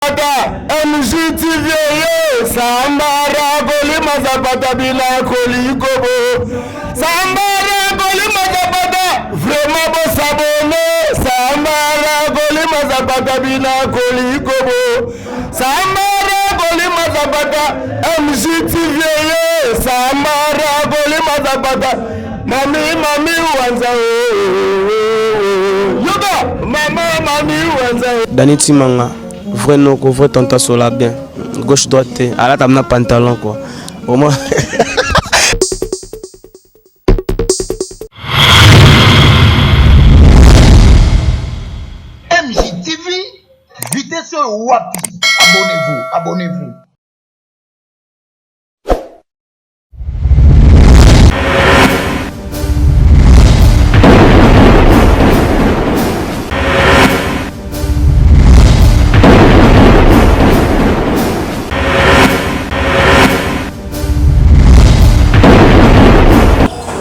MJTV Sambara Golima Zapata Bila Kolikobo Sambara Golima Zapata Vraiment bon s'abonner Sambara Golima Zapata Bila Kolikobo Sambara Golima Zapata MJTV Sambara Golima Zapata Mami Wanza Yoga Mami Wanza Dani Timanga vrai non, vrai tonton Sola bien. Gauche droite, à la table pantalon quoi. Au moins. MJTV, vitesse wapi. Abonnez-vous.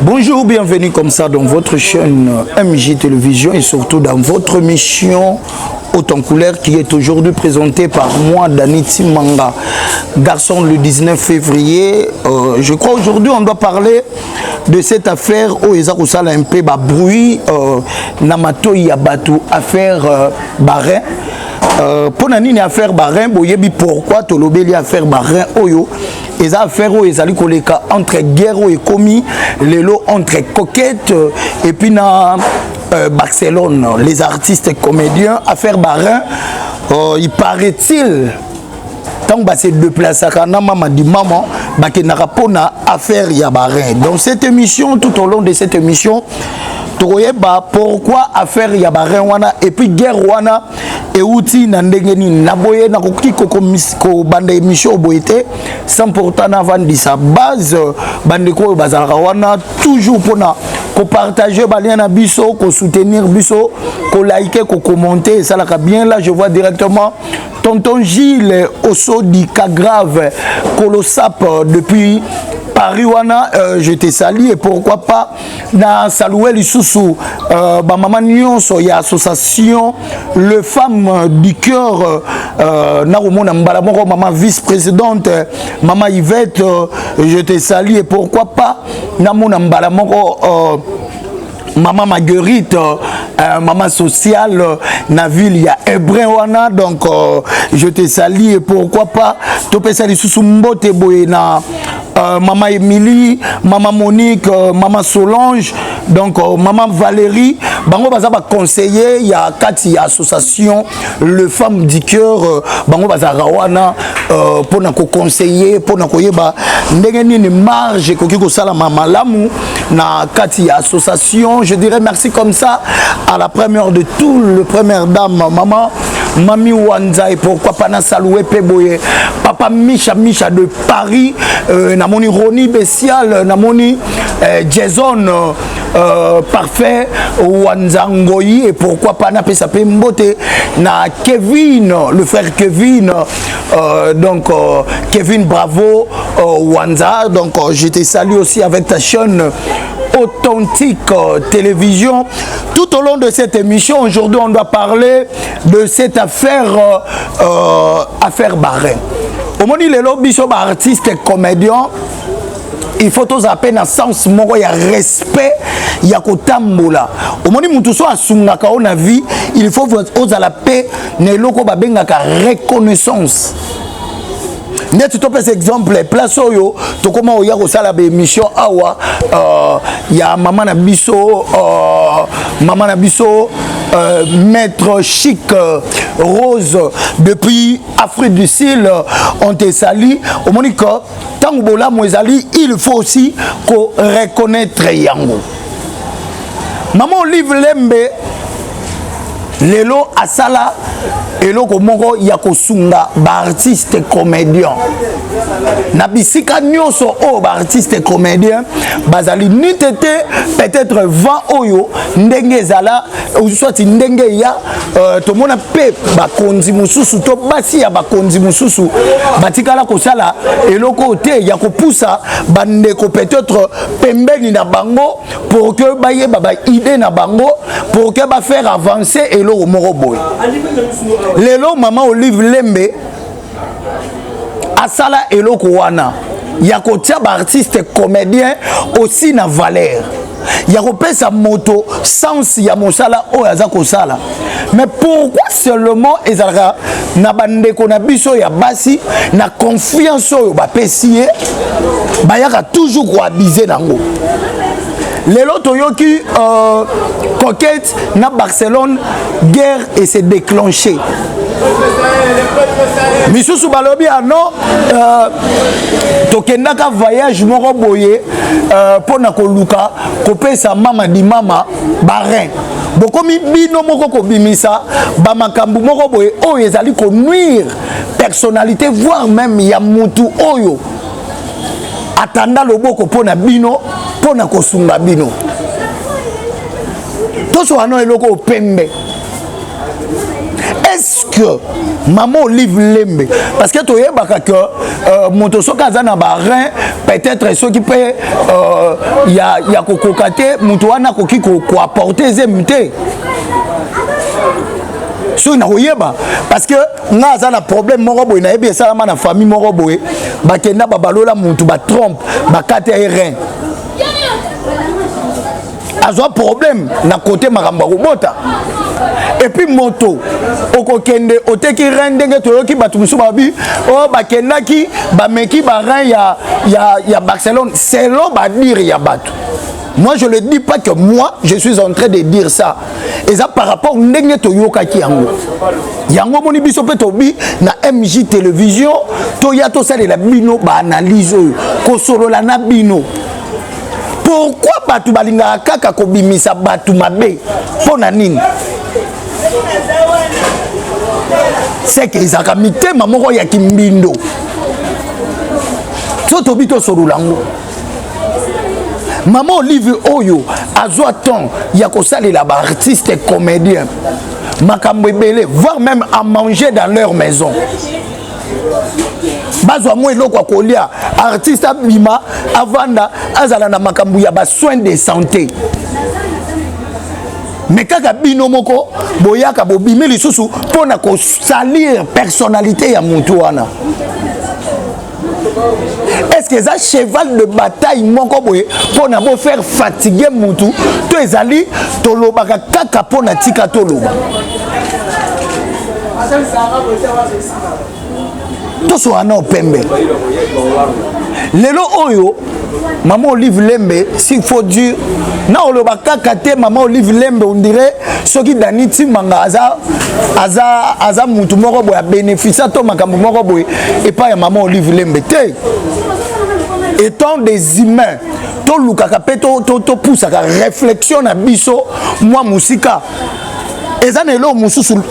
Bonjour, bienvenue comme ça dans votre chaîne MJ Télévision et surtout dans votre mission Haute en couleur qui est aujourd'hui présentée par moi, Dani Timanga, garçon le 19 février. Je crois aujourd'hui on doit parler de cette affaire où ils ont un peu de bruit, Namato Yabatu, affaire Barin. Pour nani affaire Barin, boyebi pourquoi tolobeli affaire Barin oyo. Les affaires où ils allaient koleka entre guerre et commis, les lots entre coquettes et puis na Barcelone, les artistes comédiens, affaire Barin, il paraît-il, tant que c'est deux places à Kanama dit maman, qui n'a pas affaire ya Barin. Dans cette émission, tout au long de cette émission, pourquoi affaire ya Barin wana et puis guerre wana et outil na ndengeni na boye na koki ko bande émission boyete sans pourtant avant de sa base bande ko bazara wana toujours pona ko partager balien na biso ko soutenir biso ko liker ko commenter ça la bien là je vois directement tonton Gilles Osso di Cagrave Colosap depuis Paris wana je te salue et pourquoi pas na saluer les sous ba maman nyonso ya association le femme du cœur na romona mbala moko maman vice-présidente maman Yvette je te salue et pourquoi pas na mona mbala moko maman Marguerite, maman sociale, na ville, il y a Hébreu wana, donc je te salue et pourquoi pas, tu peux saluer sous mbote boyena, maman Émilie, maman Monique, maman Solange, donc maman Valérie, bango baza ba conseiller, il y a 4 associations, le femme du cœur, bango baza rawana, pour na ko conseiller, pour na ko yeba, ndenge ni marge, ko kiko sala mama lamu, na 4 associations. Je dirais merci comme ça à la première de tout, le première dame, maman, Mami Wanza et pourquoi pas na saloué Peboye, papa Micha de Paris, namoni Roni Bessial, namoni Jason parfait Wanza Ngoyi et pourquoi pas na pesa Mbote, na Kevin, le frère Kevin, donc Kevin Bravo Wanza, donc je te salue aussi avec ta chaîne Authentique Télévision. Tout au long de cette émission, aujourd'hui, on doit parler de cette affaire, affaire Barin. Au moment où les lobbies sont artistes et comédiens, il faut tous appeler dans le sens où il y a respect, il y a kotambola. Au moment où tout ça a na vie, il faut aux à la paix, ne loko babengaka reconnaissance. Net tu peux exemple place oyo to comment oya ko sala be émission awa ya maman na biso maître chic Rose depuis Afrique du Sud on te salue au Monica tant bola moezali il faut aussi ko reconnaître yango maman Olive Lembe lelo asala eloko moko ya kosunga ba artiste comédien na bisika nyonso o ba artiste comédien bazali nitete peut-être 20 oyo ndenge zala ou soit ndenge ya to mona pe ba konzi mususu to basi ya ba konzi mususu batikala kosala eloko te ya kopusa bandeko peut-être pembeni na bango pour que ba yeba ba idée na bango pour que ba faire avancer eloko moko boye lelo Maman Olive Lembe asala eloko wana ya kotia ba artiste comédien aussi na valeur ya kopesa moto sens ya mosala oyo aza kosala. Mais pourquoi seulement ezalaka na bandeko na biso ya basi na confiance oyo bapesi ye bayaka toujours koabize nango. Lelo toyoki Coquette na Barcelone, guerre et s'est déclenchée. Misusu balobi ano tokendaka voyage moko boye pona koluka kopesa mama di mama barin. Bokomi bino moko kobimisa ba makambu moko boye oyo ezali ko nuire personnalité voire même ya mutu oyo atanda loboko pona bino pona kosunga bino. Toso ano eloko pembe. Est-ce que Maman Olive Lembe, parce que tu as motosoka zana barin, peut-être ceux qui peut y a kokokate mutuana koki ko apporter zemte. So na oyeba parce que nga za na problème moko boy na yebi ça na famille moko boy ba kenda ba balola mutu ba trompe ba kate rein. Azo problème na côté makamba robota. Et puis moto okokende oteki rendenge toyoki batu musu babi o bakendaki bameki barin ya Barcelone selon ba dire ya batu. Moi je ne dis pas que moi je suis en train de dire ça. Et ça par rapport ndenge toyoka ki yango. Yango moni biso pe tobi na MJ télévision to ya to sala la bino ba analyse ko solo la na bino. Pourquoi batu balinga kaka ko bimisa batu mabe pona nini? C'est que ils ont mis te maman ya kimbindo. Soto bito sorulango. Maman Olive Oyo azo temps ya ko sali la ba artiste comédien. Makambo belé voire même à manger dans leur maison. Bazwa mo eloko kolia artiste abima avanda azala na makambo ya ba soins de santé. Mais kaka bino moko boyaka bobimi lisusu pona ko salir personnalité ya muntu wana. Est-ce que ça cheval de bataille moko boye pona bo faire fatiguer muntu to ezali tolobaka kaka pona tika toloba. Toso ana pembe. Lelo oyo Maman Olive Lembe, s'il faut dire, na oloba kakate Maman Olive Lembe on dirait ce qui daniti manga aza mutu moko boya bénéfice to makambo moko boye et pas ya Maman Olive Lembe te. Étant des humains, to lukaka pe to poussaka réflexion na biso moi musika. Et ça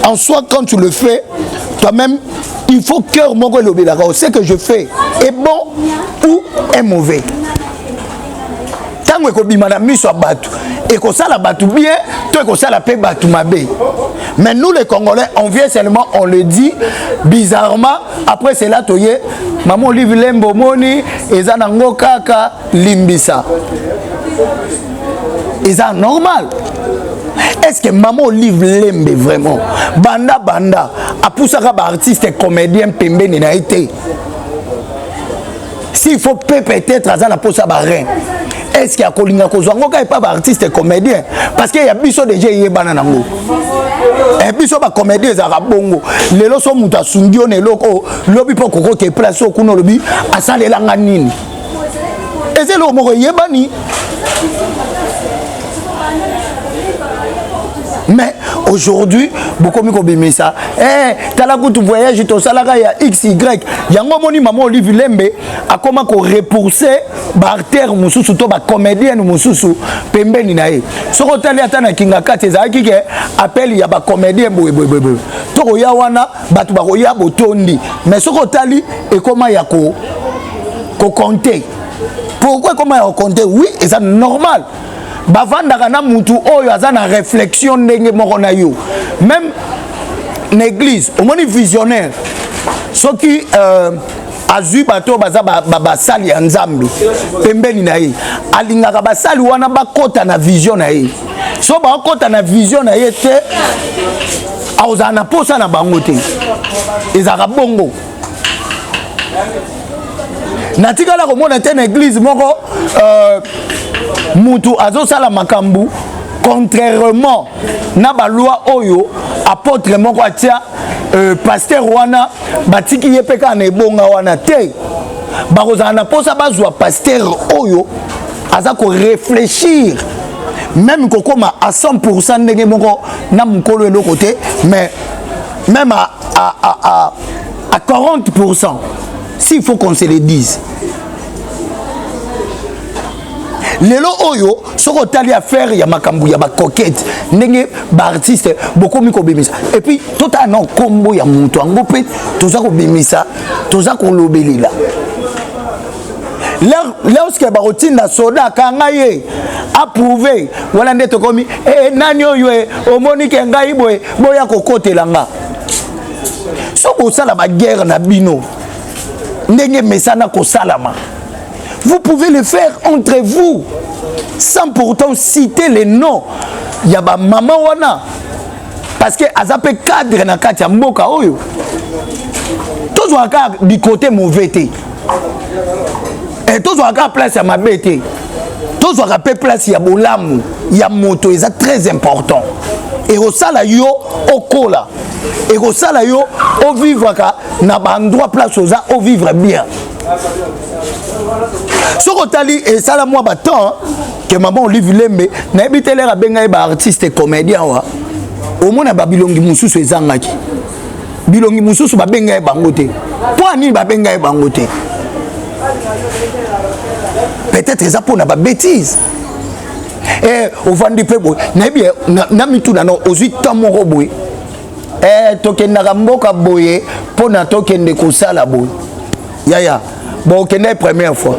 en soi quand tu le fais toi-même il faut cœur moko lobi d'accord ce que je fais est bon ou est mauvais. Tango ko bimana miso batu et ko sala batu bien toi ko sala pe batu mabe. Mais nous les Congolais on vient seulement on le dit bizarrement après c'est là toye Maman Olive Lembe moni ezana ngo kaka limbisa. Est-ce normal? Est-ce que Maman Olive Lembe vraiment banda a poussé un artiste et comédien pembe n'a été? S'il faut peut-être à la pose à barren. Est-ce qu'il y a Kolinga Kozwango qui n'est pas artiste et comédien? Parce qu'il y a biso déjà y est bananango. Et biso ba comédien za bongo. Les loso muta sungio ne loko lobi po koko ke place au kuno lobi asale langa nini. Et c'est le moko yebani. Mais aujourd'hui, beaucoup de gens t'as la goutte voyage, tu as la ya XY. Yango moni Maman Olive Lembe a comment qu'on repousser barter mususu to ba comédien mususu pembeni na ye. Soko tali atana kinga kate za ki ke appel ya ba comédien boy. To ya wana batu ba ya botondi. Mais soko tali et comment ya ko compter. Pourquoi comment ya compter? Oui, et ça normal. Bavandaka na mutu oyo aza na réflexion ndenge moko na yo. Même l'église, au moins visionnaire. Ce qui azui bato baza basali ya nzambe pembeni na ye. Alingaka basali wana bakota na vision na ye. so ba kota na vision na yete aoza na posa na bango te ezaka bongo natikala komona te na église moko mutu azosala makambu contrairement na ba loi oyo apôtre moko atia pasteur wana batiki ye peka na ebonga wana te bakozala na posa bazwa pasteur oyo aza ko réfléchir même kokoma à 100% ndenge moko na mukolo eloko te mais même à 40% s'il faut qu'on se le dise lelo oyo soko tali affaire ya makambu ya ba coquette ndenge ba artiste beaucoup mi ko bimisa et puis tota non kombo ya mutu ango pe toza ko bimisa toza ko lobelela lorsque barotinda soda kanga ye approuvé wala ndeto komi nani oyo omoni ke ngai boye boya kokotela nga so ko sala ba guerre na bino ndenge mesana ko salama. Vous pouvez le faire entre vous sans pourtant citer les noms. Il y a maman wana parce que azape cadre na kati ya mboka oyo. Tous waka du côté mauvais té. Et tous waka place ya mabete. Tous waka place ya bolamu, ya moto, c'est très important. Et au sala yo okola. Et au sala yo au vivre na ba endroit place au vivre bien. Ce que et ça la moi temps que maman Olive Lembe na ebitele ra benga ba artiste comédien wa au mona ba bilongi mususu ezangaki bilongi mususu ba benga bango te po ani ba benga bango te peut-être ça pour na ba bêtise au vandi pe boy na bien na mituna no ozwi tamo roboy tokenda mboka boye po na tokende kosala boy ya bon kende première fois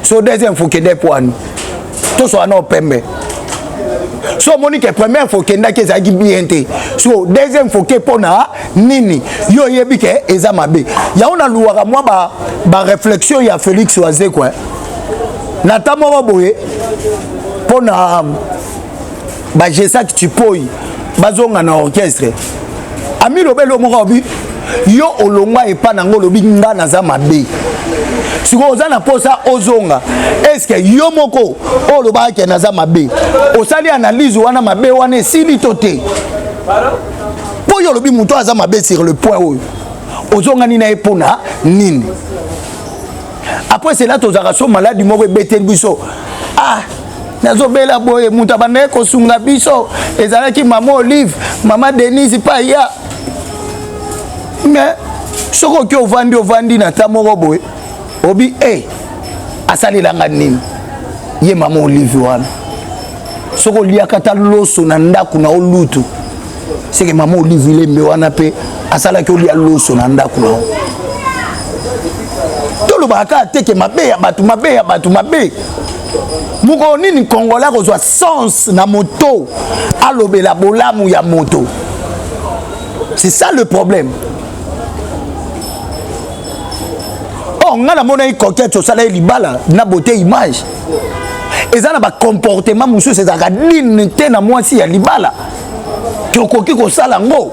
so deuxième fois kende poani to so na pembe so monique première fois kende ke za bien te so deuxième fois ke pona nini yo yebi ke eza mabe ya ona luwaka moi ba réflexion ya Félix Oazé quoi na tamo boye pona ba jesa ki tu poi bazonga na orchestre ami lobelo moko bi yo olongwa epa nango lobi nga na za mabe siko ozana posa ozonga est-ce que yo moko oloba ke na za mabe osali analyse wana mabe wana esili tote po yo lobi muto aza mabe sur le point oyo ozonga nina epona nini après c'est là tozaka so maladi moko betel biso nazo bela boye muta bande ko sunga biso ezalaki mama Olive mama Denise pa ya mais soko ki ovandi na tamoko boye obi asali langa nini ye mama Olive wana soko lia kata loso na ndaku na olutu seke mama Olive Lembe wana pe asala ki olia loso na ndaku na tolo baka teke mabe ya batu mabe muko nini Congolais kozwa sens na moto alobela bolamu ya moto. C'est ça le problème. Oh ngana mona i coquette au salaire libala na beauté image. Ezana ba comportement musu c'est zaka dignité na mwasi ya libala. Kyokoki ko sala ngo.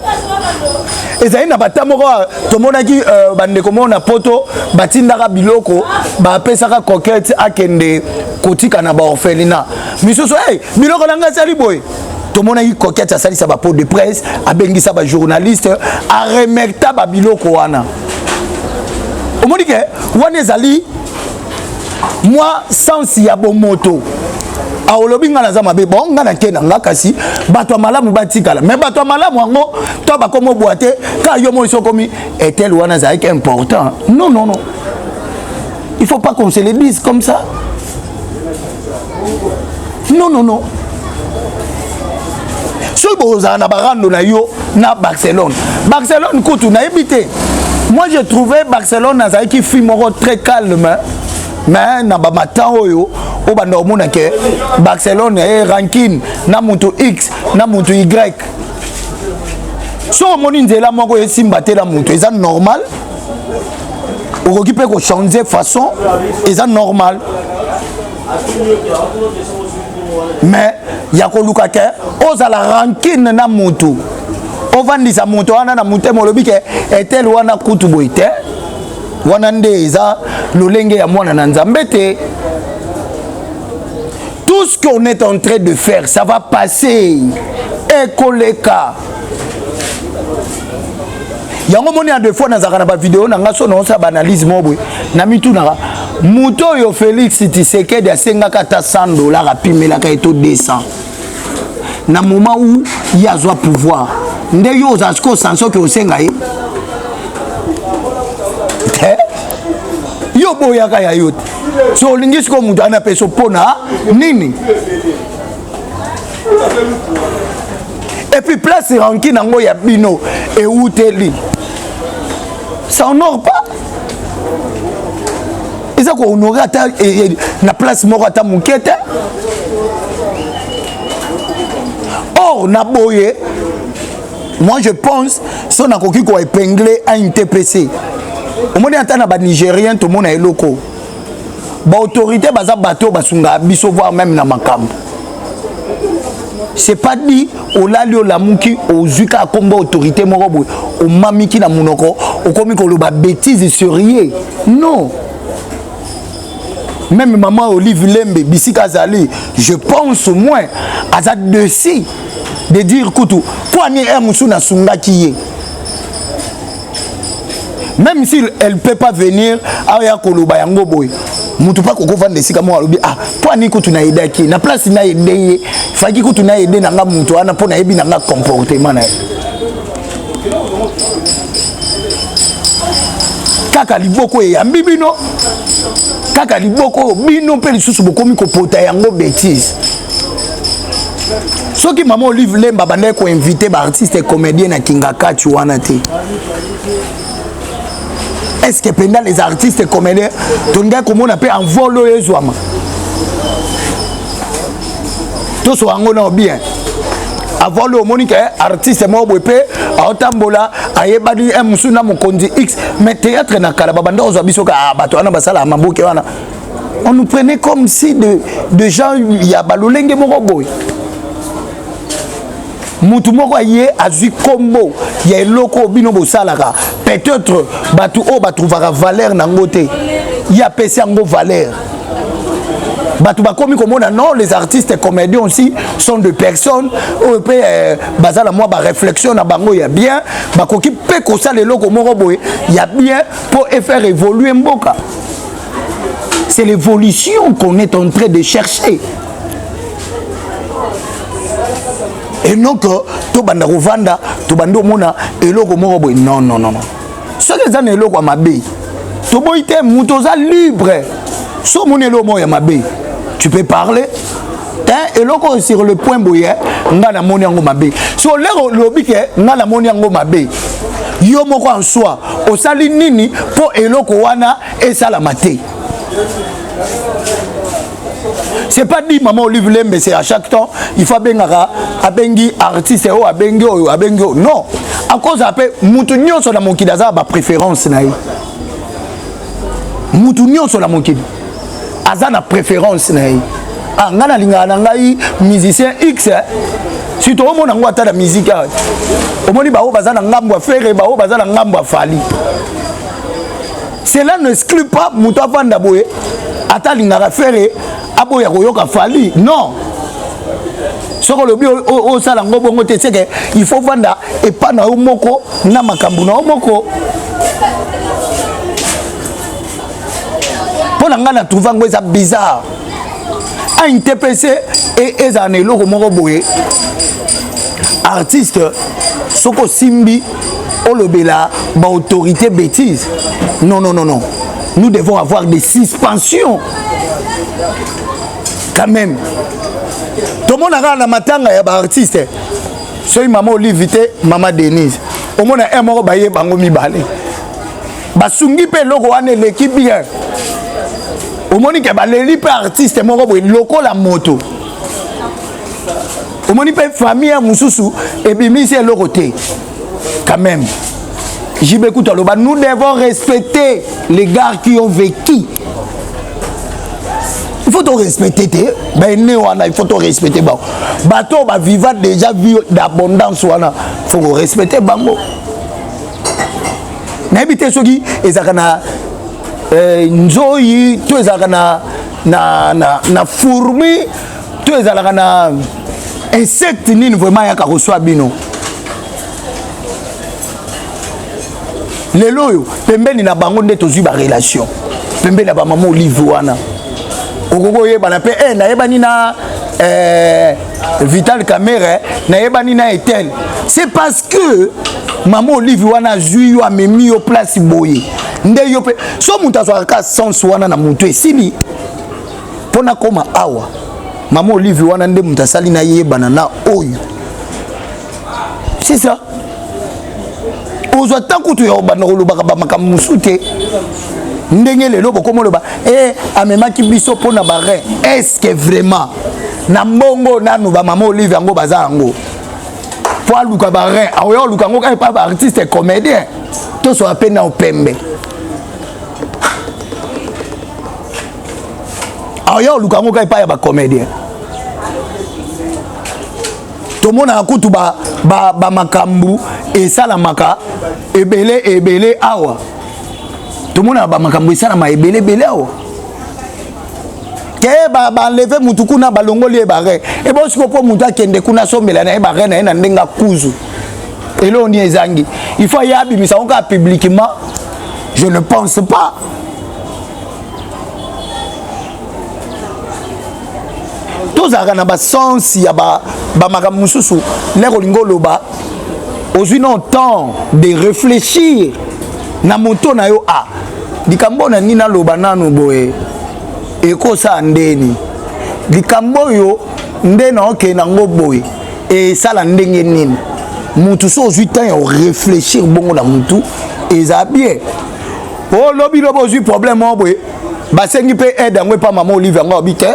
Ezali na batamoko tomonaki bande komona poto batindaka biloko ba pesaka coquette akende kotika na ba orphelinat. Misusu biloko nanga sali boy. Tomonaki coquette asali sa ba pot de presse, abengisa ba journaliste, a remerta ba biloko wana. Omonike wana ezali moi sans ya bomoto. Aolobi nga na za mabe bon nga na kena nga kasi bato malamu batikala mais bato malamu ngo to ba komo boite ka yo mo isokomi etel wana za est important. Non. Il faut pas qu'on se le dise comme ça. Non. So boza na barando na yo na Barcelone kutu na ebité. Moi j'ai trouvé Barcelone za qui film très calme. Mais na ba matin oyo o banda omona ke Barcelone ranking na mutu X na mutu Y. So moni nzela moko esimba te la mutu eza normal. Okoki pe ko changer façon eza normal. mais ya koluka ke ozala rancune na mutu ovandisa mutu wana na mutema olobi ke etel wana kutu boy te wana nde eza lolenge ya mwana na nzambe te. Tout ce qu'on est en train de faire, ça va passer. Ekoleka. Yango moni a deux fois dans la vidéo, dans la analyse mobile, na mitu nara. Muto yo Félix Tshisekedi a senga kata $100 à pime la kaito 200. Na moment où il y a un pouvoir, nde yo zasko sanso ke osenga ye. Yo boyaka ya yote. So lingis ko mutu ana peso pona nini. Et puis place ranki nango ya bino et outeli. Ça honore pas. Et ça ko honorer ata na place moko ata mukete. Or na boye. Moi je pense son akoki ko épingler à une TPC. Au moins entana ba Nigérien tout le monde est locaux. Ba autorité baza bateau basunga biso voir même na makambo. C'est pas dit au lalio la muki au zuka komba autorité moko au mamiki na munoko au komi ko loba bêtise sérieux. Non. Même maman Olive Lembe Bisika Zali, je pense au moins à ça dessus de dire koutou quoi ni musu na sunga kiye. Même si elle ne peut pas venir à Yakoloba Yango Boy, mutu pa koko vande sika mo alobi ah po ani ko tuna ida ki na place na ide faki ko tuna ide na nga mutu ana po na ebi na nga comportement na kaka liboko ya mbibino kaka liboko bino pe lisusu bokomi ko pota yango bêtise. Soki maman Olive Lemba bande ko inviter ba artiste et comédien na Kingaka tu wana te. Est-ce que pendant les artistes et comédiens, tout le monde comment on appelle en vol et zoama. Tout soit en bien. Avant le monique artiste mo bopé a otambola ayebadi musuna mokondi X mais théâtre na kala babanda ozabisoka bato ana basala maboke wana. On nous prenait comme si de gens ya balolenge moko boy. Mutu moko yé azui combo ya eloko bino bosalaka peut-être batu o batrouvera valeur nangote ya pesi yango valeur batu bakomi komona non les artistes et comédiens aussi sont des personnes o pe bazala moi ba réflexion na bango ya bien bakoki pe ko sala eloko moko boye ya bien pour faire évoluer mboka. C'est l'évolution qu'on est en train de chercher. Et non que to banda rovanda to bando mona eloko moko boy non non non non ce que ça eloko à mabe to boité mutoza libre so monelo mo ya mabe tu peux parler hein eloko sur le point boye nga na moni yango mabe so lero lobi ke nga na moni yango mabe yo moko en soi o sali nini po eloko wana et sala maté. C'est pas dit maman Olive Lembe c'est à chaque temps il faut bengara abengi artiste o abengi o abengi o non à cause après mutu nyonso na mokili aza ba préférence na ye mutu nyonso na mokili aza na préférence na ye ah ngana linga na ngai musicien X si to mona ngo ata na musique omoni ba o baza na ngambo a faire ba o baza na ngambo a fali. Cela n'exclut pas mutu avanda boye ata linga faire abo ya koyoka fali non soko lobi o sala ngobo ngote seke il faut vanda et pas na moko na makambu na moko pour ngana trouver ngo ça bizarre a une TPC et ezane loko moko boye artiste soko simbi olobela ba autorité bêtise non non non non nous devons avoir des suspensions quand même. Tout le monde a la matanga ya ba artiste. Soy maman Olivité, maman Denise. Au monde a un mot baye bango mi balé. Ba sungi pe loko ane l'équipe bien. Au monde ke ba leli pe artiste moko boy loko la moto. Au monde pe famille mususu et bimi c'est le côté. Quand même. Nous devons respecter les gars qui ont vécu. il faut te respecter il faut te respecter bateau ba vivant déjà vie d'abondance wana faut respecter bango na habiter soki ezaka na nzoyi to ezaka na fourmi to ezaka na insecte nini vraiment yaka reçoit bino lelo yo pembeni na bango nde tozwi ba relation pembeni na ba mama Olive wana okoko yebana pe na yebani na Vital Camera na yebani na Etel c'est parce que maman Olive wana zui yo amemi yo place boye nde yo pe so muta so ka sens wana na mutu esili pona koma awa maman Olive wana nde muta sali na yebana na oyo c'est ça ozwa tanku tu yo bana kolobaka ba makambo musute ndenge lelo bokomo loba amemaki biso pona bare est-ce que vraiment na mbongo nanu ba maman Olive yango baza yango po aluka bare ayo luka ngo ka pa ba artiste comédien to so apena opembe ayo luka ngo ka pa ya ba comédien to mona kutu ba makambu esalamaka ebele awa to mona ba makambu esalama ebele awa ke ba lever mutu kuna balongoli bare e bo siko po mutu akende kuna sombela na bare na ndenga kuzu elo ni ezangi il faut y abimisa onka publiquement je ne pense pas tozaka na ba sens ya ba makambu mususu lero lingoloba aujourd'hui non temps de réfléchir na moto na yo likambo na nina loba nanu boye ekosa ndeni likambo yo ndena oke nango boye e sala ndenge nini mutu so aujourd'hui temps ya réfléchir bongo na mutu eza bien lobi lobo aujourd'hui problème boye basengi pe aide ngwe pa maman Olive ngo bite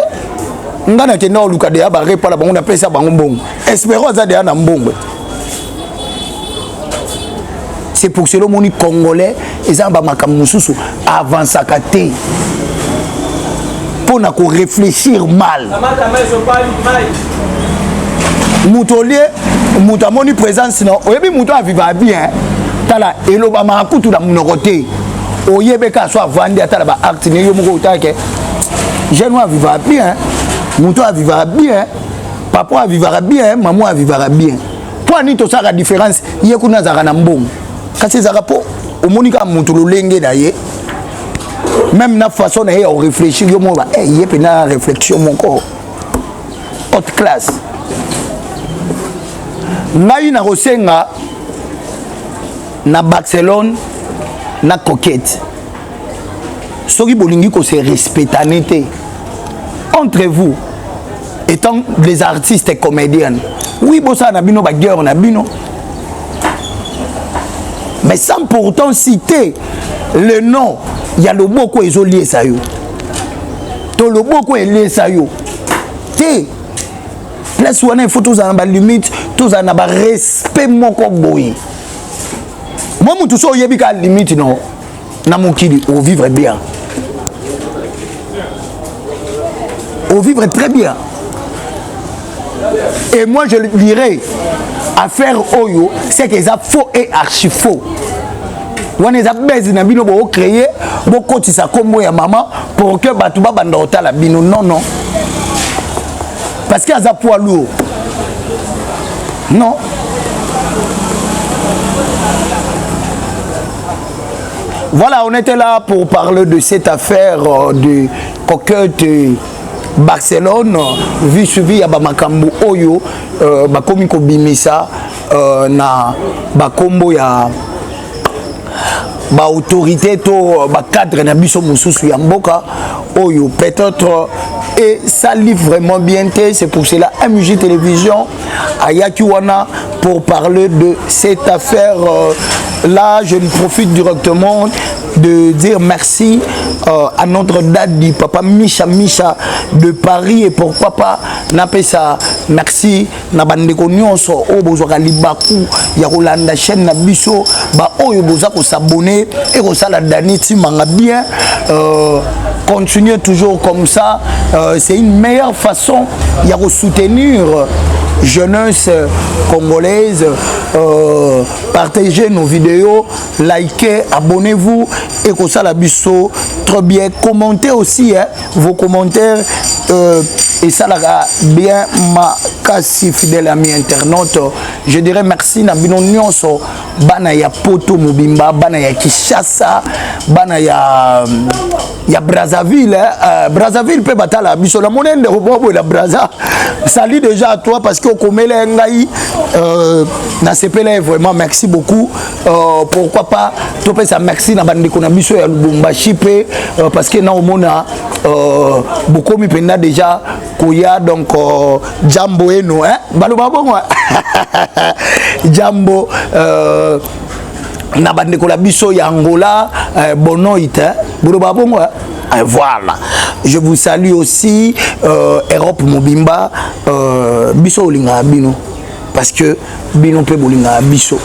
ngana ke na luka de ya ba repa la bango na pesa bango mbongo espérons za de na mbongo. C'est pour cela que les Congolais ils avancent à côté pour réfléchir mal. Moutolier, moutamoni présence non. Oyebi mouto vivre bien. Tala eloba makutu la mnokote. Oyebeka soit vendre tala ba acte ne yo moko take. Jeune a vivre bien. Mouto a vivre bien. Papa a vivre bien, maman a vivre bien. Pour ni to ça la différence, yekuna zaka na mbongo. Kasi zarapo omonika mutu lolenge na ye même na façon na ye on réfléchir yo mo ba ye pe na réflexion mon corps haute classe ngai na rosenga na Barcelone na coquette soki bolingi ko se respectanité entre vous étant des artistes et comédiens oui bossa na bino ba guerre na bino mais sans pourtant citer le nom, il y a le mot qui est lié ça yo. To le mot qui est lié ça yo. Té. Place où on a une photo dans la limite, tous en a respect mon boy. Moi tout ça yebi ka limite non. Na mon kili au vivre bien. Au vivre très bien. Et moi je dirais affaire oyo c'est que ça faux et archi faux. On est à base na bino bo créer bo kotisa kombo ya maman pour que batuba banda otala bino non parce que ça poids lourd non voilà on était là pour parler de cette affaire de coquette Barcelone vu suivi ya ba makambo oyo ba komi ko bimisa na ba kombo ya ba autorité to ba cadre na biso mususu ya mboka oyo peut-être et ça livre vraiment bien. C'est pour cela MJ Télévision ayaki wana pour parler de cette affaire là. Je profite directement de dire merci à notre daddy papa Micha de Paris, et pourquoi pas napesa merci na bandeko nyonso o bozaka libaku ya kolanda chaîne na biso ba oyo boza ko s'abonner et ko sala Danity manga bien continuez toujours comme ça. C'est une meilleure façon de soutenir jeunesse congolaise. Partagez nos vidéos, likez, abonnez-vous et que ça la biso très bien. Commentez aussi vos commentaires et ça la bien ma kasi fidèle ami internaute. Je dirais merci na bino nyonso bana ya Poto Mobimba, bana ya Kinshasa, bana ya Brazzaville. Brazzaville peut batala biso la monnaie de Bobo la Brazza. Salut déjà à toi parce que au Komele Ngai na sepele vraiment merci beaucoup. Pourquoi pas topé ça merci na bande kona biso ya Lubumbashi pe parce que na omona beaucoup mi penda déjà koya donc jambo eno baloba bongo jambo na bande kona biso ya Angola bonoite baloba bongo voilà, je vous salue aussi Europe Mobimba biso olinga bino parce que bino pe bolinga biso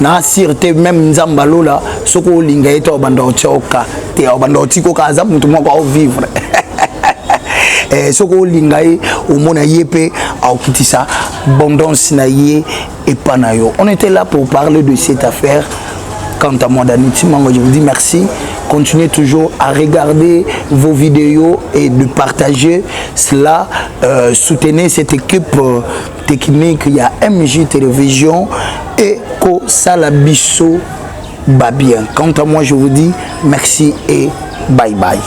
na sûreté même nzambalo là soko olinga eto bando tioka te bando tiko kaza mutu moko au vivre soko olinga au mona yepe au kitisa abondance na ye et panayo. On était là pour parler de cette affaire. Quant à moi, Danity Manga, je vous dis merci. Continuez toujours à regarder vos vidéos et de partager cela. Soutenez cette équipe technique. Il y a MJ Télévision et Ko Salabiso Babien. Quant à moi, je vous dis merci et bye bye.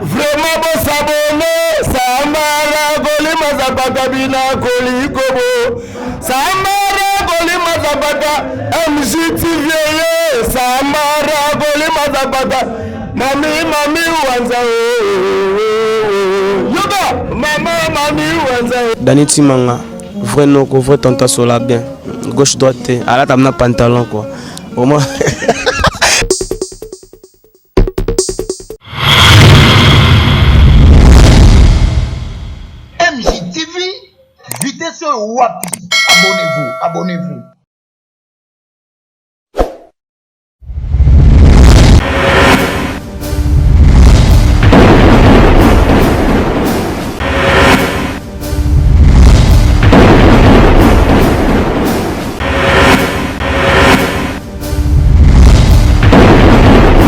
Vraiment bon s'abonner, Samara Goli Mazabata Bina Goli Gobo, Samara Goli Mazabata, MJTV, Samara Goli Mazabata, Mami Wanza, Yoga, Mami Wanza. Danity Manga, vrai non, vrai tonton Sola bien, gauche droite, à la table pantalon quoi. Au moins. MJTV, vitesse wapi, abonnez-vous.